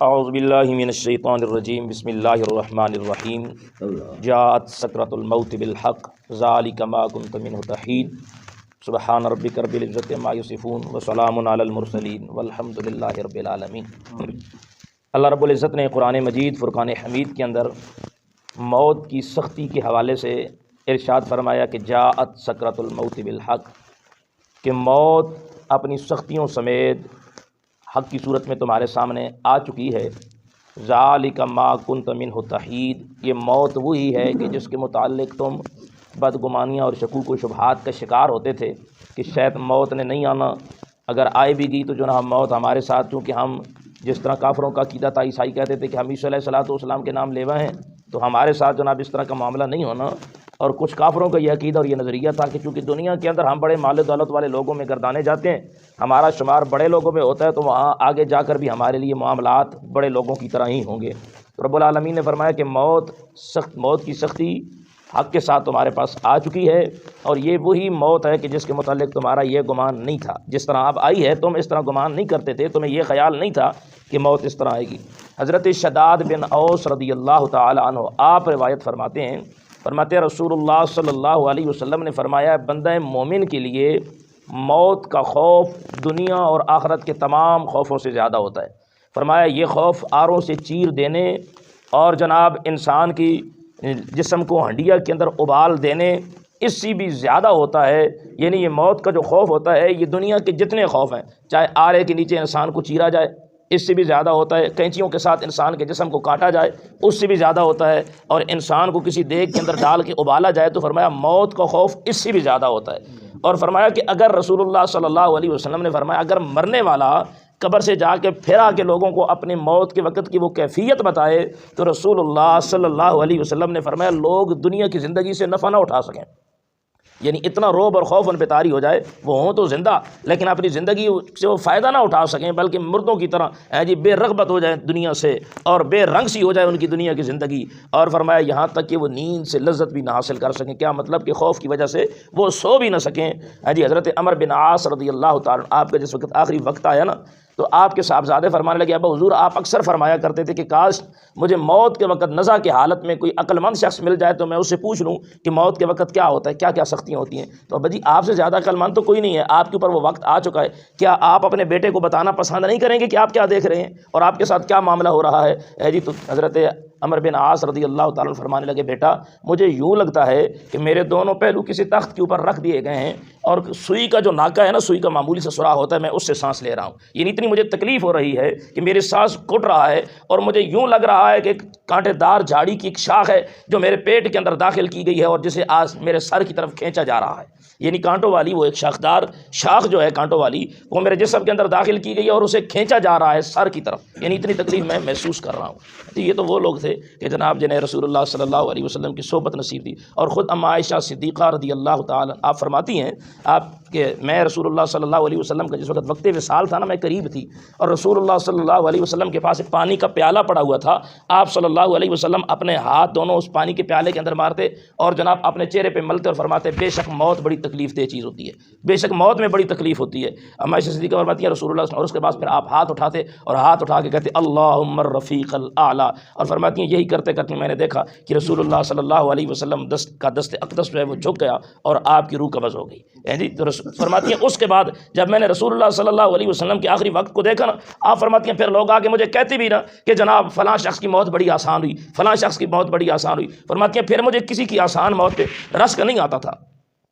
اعوذ باللہ من الشیطان الرجیم بسم اللہ الرحمن الرحیم جاءت سکرۃ الموت بالحق ذالک ما کنت منہ تحید سبحان ربک رب العزۃ عما یصفون وسلام علی المرسلین والحمد للہ رب العالمین۔ اللہ رب العزت نے قرآن مجید فرقان حمید کے اندر موت کی سختی کے حوالے سے ارشاد فرمایا کہ جاءت سکرۃ الموت بالحق، کہ موت اپنی سختیوں سمیت حق کی صورت میں تمہارے سامنے آ چکی ہے۔ ذالک ما کنت منہ تحید، یہ موت وہی ہے کہ جس کے متعلق تم بدگمانیاں اور شکوک و شبہات کا شکار ہوتے تھے کہ شاید موت نے نہیں آنا، اگر آئے بھی گئی تو جناب موت ہمارے ساتھ، چونکہ ہم جس طرح کافروں کا عقیدہ تھا، عیسائی کہتے تھے کہ ہم عیسیٰ علیہ السلام کے نام لیوا ہیں، تو ہمارے ساتھ جناب اس طرح کا معاملہ نہیں ہونا۔ اور کچھ کافروں کا یہ عقیدہ اور یہ نظریہ تھا کہ چونکہ دنیا کے اندر ہم بڑے مال و دولت والے لوگوں میں گردانے جاتے ہیں، ہمارا شمار بڑے لوگوں میں ہوتا ہے، تو وہاں آگے جا کر بھی ہمارے لیے معاملات بڑے لوگوں کی طرح ہی ہوں گے۔ تو رب العالمین نے فرمایا کہ موت کی سختی حق کے ساتھ تمہارے پاس آ چکی ہے، اور یہ وہی موت ہے کہ جس کے متعلق تمہارا یہ گمان نہیں تھا، جس طرح اب آئی ہے تم اس طرح گمان نہیں کرتے تھے، تمہیں یہ خیال نہیں تھا کہ موت اس طرح آئے گی۔ حضرت شداد بن اوس رضی اللہ تعالی عنہ آپ روایت فرماتے ہیں، رسول اللہ صلی اللہ علیہ وسلم نے فرمایا بندہ مومن کے لیے موت کا خوف دنیا اور آخرت کے تمام خوفوں سے زیادہ ہوتا ہے۔ فرمایا یہ خوف آروں سے چیر دینے اور جناب انسان کی جسم کو ہنڈیا کے اندر ابال دینے اس سے بھی زیادہ ہوتا ہے۔ یعنی یہ موت کا جو خوف ہوتا ہے یہ دنیا کے جتنے خوف ہیں، چاہے آرے کے نیچے انسان کو چیرا جائے اس سے بھی زیادہ ہوتا ہے، کینچیوں کے ساتھ انسان کے جسم کو کاٹا جائے اس سے بھی زیادہ ہوتا ہے، اور انسان کو کسی دیگ کے اندر ڈال کے ابالا جائے تو فرمایا موت کا خوف اس سے بھی زیادہ ہوتا ہے۔ اور فرمایا کہ اگر رسول اللہ صلی اللہ علیہ وسلم نے فرمایا اگر مرنے والا قبر سے جا کے پھر آ کے لوگوں کو اپنی موت کے وقت کی وہ کیفیت بتائے تو رسول اللہ صلی اللہ علیہ وسلم نے فرمایا لوگ دنیا کی زندگی سے نفع نہ اٹھا سکیں، یعنی اتنا روب اور خوف ان پہ طاری ہو جائے، وہ ہوں تو زندہ لیکن اپنی زندگی سے وہ فائدہ نہ اٹھا سکیں، بلکہ مردوں کی طرح بے رغبت ہو جائے دنیا سے اور بے رنگ سی ہو جائے ان کی دنیا کی زندگی۔ اور فرمایا یہاں تک کہ وہ نیند سے لذت بھی نہ حاصل کر سکیں، کیا مطلب کہ خوف کی وجہ سے وہ سو بھی نہ سکیں۔ حضرت عمر بن عاص رضی اللہ تعالیٰ آپ کا جس وقت آخری وقت آیا نا تو آپ کے صاحبزادے فرمانے لگے ابا حضور آپ اکثر فرمایا کرتے تھے کہ کاش مجھے موت کے وقت نزع کی حالت میں کوئی عقل مند شخص مل جائے تو میں اس سے پوچھ لوں کہ موت کے وقت کیا ہوتا ہے، کیا کیا سختیاں ہوتی ہیں۔ تو ابا جی آپ سے زیادہ عقل مند تو کوئی نہیں ہے، آپ کے اوپر وہ وقت آ چکا ہے، کیا آپ اپنے بیٹے کو بتانا پسند نہیں کریں گے کہ آپ کیا دیکھ رہے ہیں اور آپ کے ساتھ کیا معاملہ ہو رہا ہے؟ جی تو حضرت عمر بن عاص رضی اللہ تعالیٰ فرمانے لگے بیٹا مجھے یوں لگتا ہے کہ میرے دونوں پہلو کسی تخت کے اوپر رکھ دیے گئے ہیں اور سوئی کا جو ناکہ ہے نا، سوئی کا معمولی سے سوراخ ہوتا ہے، میں اس سے سانس لے رہا ہوں، یعنی اتنی مجھے تکلیف ہو رہی ہے کہ میری سانس گھٹ رہا ہے، اور مجھے یوں لگ رہا ہے کہ ایک کانٹے دار جھاڑی کی ایک شاخ ہے جو میرے پیٹ کے اندر داخل کی گئی ہے اور جسے آج میرے سر کی طرف کھینچا جا رہا ہے، یعنی کانٹوں والی وہ ایک شاخدار شاخ جو ہے کانٹوں والی وہ میرے جسم کے اندر داخل کی گئی ہے اور اسے کھینچا جا رہا ہے سر کی طرف، یعنی اتنی تکلیف میں محسوس کر رہا ہوں۔ یہ تو وہ لوگ تھے کہ جناب جنہیں رسول اللہ صلی اللہ علیہ وسلم کی صحبت نصیب تھی، اور خود ام عائشہ صدیقہ رضی اللہ تعالیٰ آپ فرماتی ہیں آپ کہ میں رسول اللہ صلی اللہ علیہ وسلم کا جس وقت وقت وصال تھا نا میں قریب تھی، اور رسول اللہ صلی اللہ علیہ وسلم کے پاس ایک پانی کا پیالہ پڑا ہوا تھا، آپ صلی اللہ علیہ وسلم اپنے ہاتھ دونوں اس پانی کے پیالے کے اندر مارتے اور جناب اپنے چہرے پہ ملتے اور فرماتے بے شک موت بڑی تکلیف دہ چیز ہوتی ہے، بے شک موت میں بڑی تکلیف ہوتی ہے۔ ام عائشہ صدیقہ فرماتی ہیں رسول اللہ، اور اس کے بعد پھر آپ ہاتھ اٹھاتے اور ہاتھ اٹھا کے کہتے اللہم الرفیق الاعلیٰ، اور فرماتی ہیں یہی کرتے کرتے میں نے دیکھا کہ رسول اللہ صلی اللہ علیہ وسلم دست اقدس جو ہے وہ جھک گیا اور آپ کی روح قبض ہو گئی۔ تو فرماتی ہیں اس کے بعد جب میں نے رسول اللہ صلی اللہ علیہ وسلم کے آخری وقت کو دیکھا نا، آپ فرماتی ہیں پھر لوگ آ کے مجھے کہتے بھی نا کہ جناب فلاں شخص کی موت بڑی آسان ہوئی، فلاں شخص کی موت بڑی آسان ہوئی۔ فرماتی ہیں پھر مجھے کسی کی آسان موت پہ رشک نہیں آتا تھا،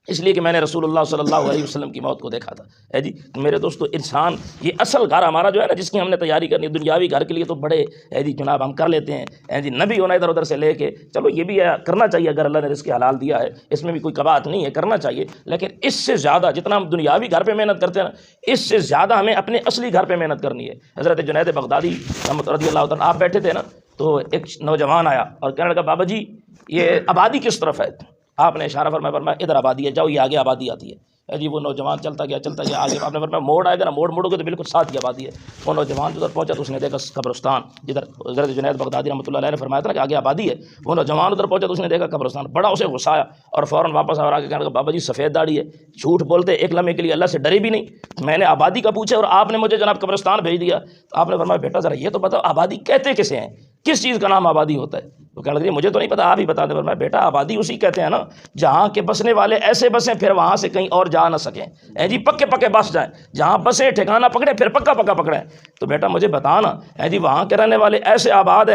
اس لیے کہ میں نے رسول اللہ صلی اللہ علیہ وسلم کی موت کو دیکھا تھا۔ جی میرے دوستو انسان یہ اصل گھر ہمارا جو ہے نا جس کی ہم نے تیاری کرنی ہے، دنیاوی گھر کے لیے تو بڑے جی جناب ہم کر لیتے ہیں جی، نبی ہونا ادھر ادھر سے لے کے چلو یہ بھی کرنا چاہیے، اگر اللہ نے رزق حلال دیا ہے اس میں بھی کوئی کباہت نہیں ہے، کرنا چاہیے، لیکن اس سے زیادہ جتنا ہم دنیاوی گھر پہ محنت کرتے ہیں نا اس سے زیادہ ہمیں اپنے اصلی گھر پہ محنت کرنی ہے۔ حضرت جنید بغدادی رضی اللہ تعالیٰ آپ بیٹھے تھے نا تو ایک نوجوان آیا اور کہنے لگا بابا جی یہ آبادی کس طرف ہے؟ آپ نے اشارہ فرمایا ادھر آبادی ہے، جاؤ یہ آگے آبادی آتی ہے۔ جی وہ نوجوان چلتا گیا آگے، آپ نے فرمایا موڑ آئے گا نا، موڑ کے تو بالکل ساتھ کی آبادی ہے۔ وہ نوجوان ادھر پہنچا تو اس نے دیکھا قبرستان، جدھر حضرت جنید بغدادی رحمۃ اللہ علیہ نے فرمایا تھا نا کہ آگے آبادی ہے۔ وہ نوجوان ادھر پہنچا تو اس نے دیکھا قبرستان، بڑا اسے غصہ آیا اور فوراً واپس آ کے کہنے لگا بابا جی سفید داڑھی ہے، جھوٹ بولتے، ایک لمحے کے لیے اللہ سے ڈرے بھی نہیں، میں نے آبادی کا پوچھا اور آپ نے مجھے جناب قبرستان بھیج دیا۔ تو آپ نے فرمایا بیٹا ذرا یہ تو بتاؤ آبادی کہتے کسے ہیں، کس چیز کا نام آبادی ہوتا ہے؟ وہ کہنے لگے مجھے تو نہیں پتا، آپ ہی بتا دیں۔ فرمایا بیٹا آبادی اسی کہتے ہیں نا جہاں کے بسنے والے ایسے بسیں پھر وہاں سے کہیں اور جا نہ سکیں، جی پکے بس جائیں، جہاں بسیں ٹھکانہ پکڑے پھر پکا پکڑیں۔ تو بیٹا مجھے بتانا جی وہاں کے رہنے والے ایسے آباد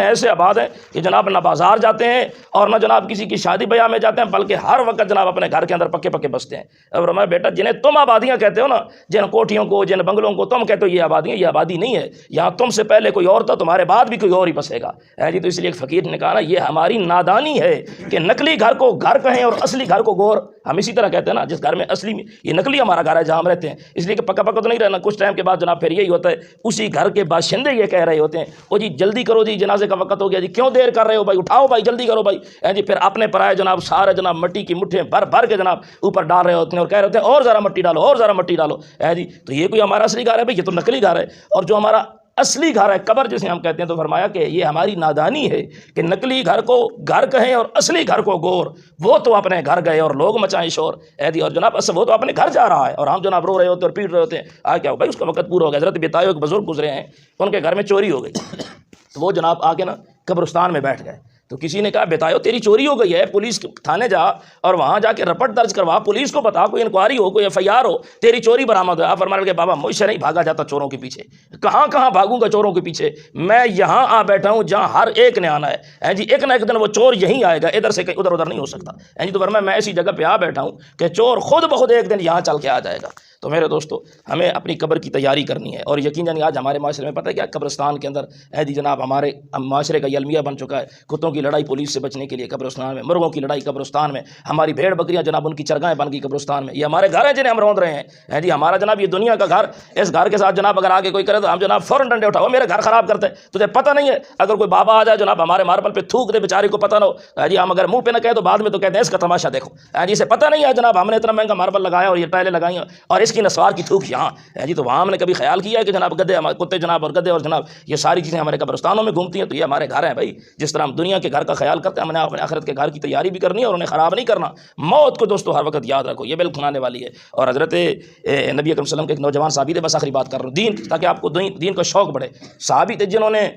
ہیں کہ جناب نہ بازار جاتے ہیں اور نہ جناب کسی کی شادی بیاہ میں جاتے ہیں، بلکہ ہر وقت جناب اپنے گھر کے اندر پکے بستے ہیں۔ اور فرمایا بیٹا جنہیں تم آبادیاں کہتے ہو نا، جن کوٹھیوں کو جن بنگلوں کو تم کہتے ہو یہ آبادیاں، یہ آبادی نہیں ہے، یہاں تم سے پہلے کوئی اور تھا، تمہارے بعد بھی کوئی اور ہی بسے گا۔ جی تو اس لیے ایک فقیر نے کہا نا یہ ہماری نادانی ہے کہ نقلی گھر کو گھر کہیں اور اصلی گھر کو گور۔ ہم اسی طرح کہتے ہیں نا جس گھر میں اصلی میں یہ نقلی ہمارا گھر ہے جہاں ہم رہتے ہیں، اس لیے کہ پکا تو نہیں رہنا، کچھ ٹائم کے بعد جناب پھر یہی ہوتا ہے اسی گھر کے باشندے یہ کہہ رہے ہوتے ہیں او جی جلدی کرو جی جنازے کا وقت ہو گیا جی، کیوں دیر کر رہے ہو بھائی، اٹھاؤ بھائی جلدی کرو بھائی۔ جی پھر اپنے پرائے جناب سارے جناب مٹی کی مٹھیں بھر کے جناب اوپر ڈال رہے ہوتے ہیں اور کہہ رہے ہوتے ہیں اور ذرا مٹی ڈالو اور ذرا مٹی ڈالو۔ جی تو یہ کوئی ہمارا اصلی گھر ہے بھائی، یہ تو نقلی گھر ہے۔ اور جو ہمارا اصلی گھر ہے قبر جسے ہم کہتے ہیں، تو فرمایا کہ یہ ہماری نادانی ہے کہ نقلی گھر کو گھر کہیں اور اصلی گھر کو گور۔ وہ تو اپنے گھر گئے اور لوگ مچائیں شور، اور جناب وہ تو اپنے گھر جا رہا ہے اور ہم جناب رو رہے ہوتے ہیں اور پیٹ رہے ہوتے ہیں۔ کیا ہو بھائی اس کا وقت پورا ہو گیا۔ حضرت بتائیو ایک بزرگ گزرے ہیں، ان کے گھر میں چوری ہو گئی، تو وہ جناب آ کے نا قبرستان میں بیٹھ گئے۔ تو کسی نے کہا بتائیو تیری چوری ہو گئی ہے، پولیس تھانے جا اور وہاں جا کے رپٹ درج کروا، پولیس کو بتا، کوئی انکوائری ہو، کوئی ایف آئی آر ہو، تیری چوری برآمد ہو۔ آپ فرمانے لگے بابا مجھ سے نہیں بھاگا جاتا چوروں کے پیچھے، کہاں بھاگوں گا چوروں کے پیچھے، میں یہاں آ بیٹھا ہوں جہاں ہر ایک نے آنا ہے جی، ایک نہ ایک دن وہ چور یہیں آئے گا، ادھر سے کہیں ادھر نہیں ہو سکتا جی۔ تو فرمایا میں ایسی جگہ پہ آ بیٹھا ہوں کہ چور خود بخود ایک دن یہاں چل کے آ جائے گا۔ تو میرے دوستو ہمیں اپنی قبر کی تیاری کرنی ہے، اور یقیناً آج ہمارے معاشرے میں پتہ ہے کیا قبرستان کے اندر جی جناب ہمارے معاشرے کا یہ المیہ بن چکا ہے، کتوں کی لڑائی پولیس سے بچنے کے لیے قبرستان میں، مرغوں کی لڑائی قبرستان میں، ہماری بھیڑ بکریاں جناب ان کی چرگاہیں بن گئی قبرستان میں۔ یہ ہمارے گھر ہیں جنہیں ہم روند رہے ہیں جی، ہمارا جناب یہ دنیا کا گھر، اس گھر کے ساتھ جناب اگر آگے کوئی کرے تو ہم جناب فوراً ڈنڈے اٹھاؤ، میرے گھر خراب کرتے ہیں، تجھے پتہ نہیں ہے۔ اگر کوئی بابا آ جائے جناب ہمارے ماربل پہ تھوک دے، بیچارے کو پتہ نہ ہو جی، ہم اگر منہ پہ نہ کہیں تو بعد میں تو کہتے ہیں اس کا تماشا دیکھو جی، اسے پتہ نہیں ہے جناب ہم نے اتنا مہنگا ماربل لگایا اور یہ ٹائلیں لگائی اور اس کی نسوار کی تھوک یہاں جی۔ تو وہاں ہم نے کبھی خیال کیا ہے کہ جناب گدے کتے جناب اور گدے اور جناب یہ ساری چیزیں ہمارے قبرستانوں میں گھومتی ہیں؟ تو یہ ہمارے گھر ہیں بھائی، جس طرح ہم دنیا کے گھر کا خیال کرتے ہیں ہم نے اپنے آخرت کے گھر کی تیاری بھی کرنی ہے اور انہیں خراب نہیں کرنا۔ موت کو دوستو ہر وقت یاد رکھو، یہ بالکل آنے والی ہے۔ اور حضرت نبی اکرم صلی اللہ علیہ وسلم کے ایک نوجوان صحابی تھے، بس آخری بات کر رہا ہوں، دین تاکہ آپ کو دین کا شوق بڑھے۔ صحابی تھے جنہوں نے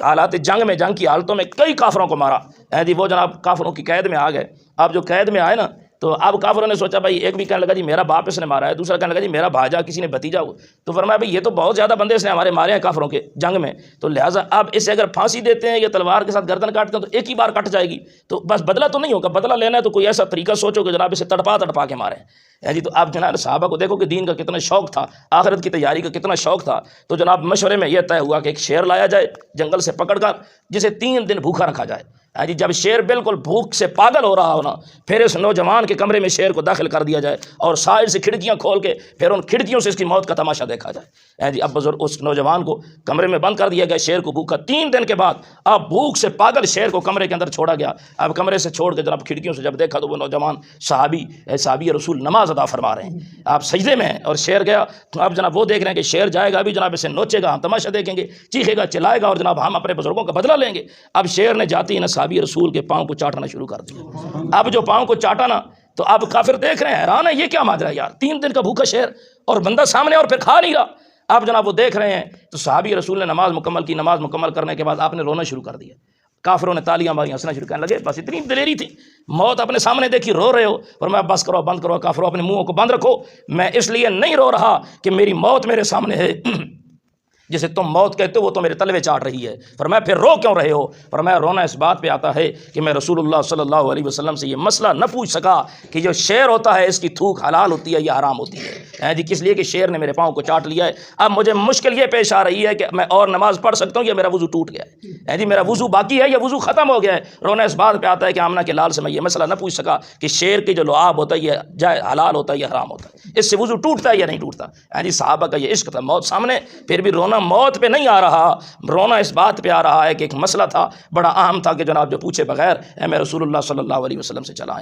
حالات جنگ کی حالتوں میں کئی کافروں کو مارا جی، وہ جناب کافروں کی قید میں آ گئے۔ اب جو قید میں آئے نا تو اب کافروں نے سوچا بھائی، ایک بھی کہنے لگا جی میرا باپ اس نے مارا ہے، دوسرا کہنے لگا جی میرا بھاجا کسی نے بھتیجا ہو۔ تو فرمایا بھائی یہ تو بہت زیادہ بندے اس نے ہمارے مارے ہیں کافروں کے جنگ میں، تو لہٰذا اب اسے اگر پھانسی دیتے ہیں یا تلوار کے ساتھ گردن کاٹتے ہیں تو ایک ہی بار کٹ جائے گی، تو بس بدلہ تو نہیں ہوگا، بدلہ لینا ہے تو کوئی ایسا طریقہ سوچو کہ جناب اسے تڑپا کے ماریں جی۔ تو اب جناب صحابہ کو دیکھو کہ دین کا کتنا شوق تھا، آخرت کی تیاری کا کتنا شوق تھا۔ تو جناب مشورے میں یہ طے ہوا کہ ایک شیر لایا جائے جنگل سے پکڑ کر، جسے 3 دن بھوکا رکھا جائے جی۔ جب شیر بالکل بھوک سے پاگل ہو رہا ہونا، پھر اس نوجوان کے کمرے میں شیر کو داخل کر دیا جائے اور سائڈ سے کھڑکیاں کھول کے پھر ان کھڑکیوں سے اس کی موت کا تماشا دیکھا جائے جی۔ اب بزرگ اس نوجوان کو کمرے میں بند کر دیا گیا، شیر کو بھوکا 3 دن کے بعد اب بھوک سے پاگل شیر کو کمرے کے اندر چھوڑا گیا۔ اب کمرے سے چھوڑ کے جناب کھڑکیوں سے جب دیکھا تو وہ نوجوان صحابی رسول نماز ادا فرما رہے ہیں، آپ سجدے میں ہیں اور شیر گیا۔ اب جناب وہ دیکھ رہے ہیں کہ شیر جائے گا ابھی جناب اسے نوچے گا، ہم تماشا دیکھیں گے، چیخے گا چلائے گا اور جناب ہم اپنے بزرگوں کا بدلہ لیں گے۔ اب شیر نے جاتی نا صحابی رسول کے پاؤں کو چاٹنا شروع کر دیا۔ اب جو پاؤں کو چاٹا نا تو اب کافر دیکھ رہے ہیں، حیران ہے یہ کیا ماجرا ہے یار، 3 دن کا بھوکا شیر اور بندہ سامنے اور پھر کھا نہیں رہا۔ اب جناب وہ دیکھ رہے ہیں تو صحابی رسول نے نماز مکمل کی، نماز مکمل کرنے کے بعد آپ نے رونا شروع کر دیا، کافروں نے تالیاں ماری، ہنسنا شروع کرنے لگے، بس اتنی دلیری تھی، موت اپنے سامنے دیکھی رو رہے ہو، اور میں بس کرو بند کرو، کافروں اپنے منہوں کو بند رکھو، میں اس لیے نہیں رو رہا کہ میری موت میرے سامنے ہے، جسے تم موت کہتے ہو وہ تو میرے تلوے چاٹ رہی ہے۔ فرمایا پھر رو کیوں رہے ہو؟ فرمایا رونا اس بات پہ آتا ہے کہ میں رسول اللہ صلی اللہ علیہ وسلم سے یہ مسئلہ نہ پوچھ سکا کہ جو شیر ہوتا ہے اس کی تھوک حلال ہوتی ہے یا حرام ہوتی ہے جی، کس لیے کہ شیر نے میرے پاؤں کو چاٹ لیا ہے۔ اب مجھے مشکل یہ پیش آ رہی ہے کہ میں اور نماز پڑھ سکتا ہوں یا میرا وضو ٹوٹ گیا ہے جی، میرا وضو باقی ہے یا وضو ختم ہو گیا ہے۔ رونا اس بات پہ آتا ہے کہ آمنہ کے لال سے میں یہ مسئلہ نہ پوچھ سکا کہ شیر کی جو لعاب ہوتا ہے یہ حلال ہوتا ہے یا حرام ہوتا ہے، اس سے وضو ٹوٹتا ہے یا نہیں ٹوٹتا جی۔ صحابہ کا یہ عشق تھا، موت سامنے پھر بھی رونا موت پہ نہیں آ رہا، رونا اس بات پہ آ رہا ہے کہ ایک مسئلہ تھا بڑا اہم تھا کہ جناب جو پوچھے بغیر میں رسول اللہ صلی اللہ علیہ وسلم سے چلا آیا۔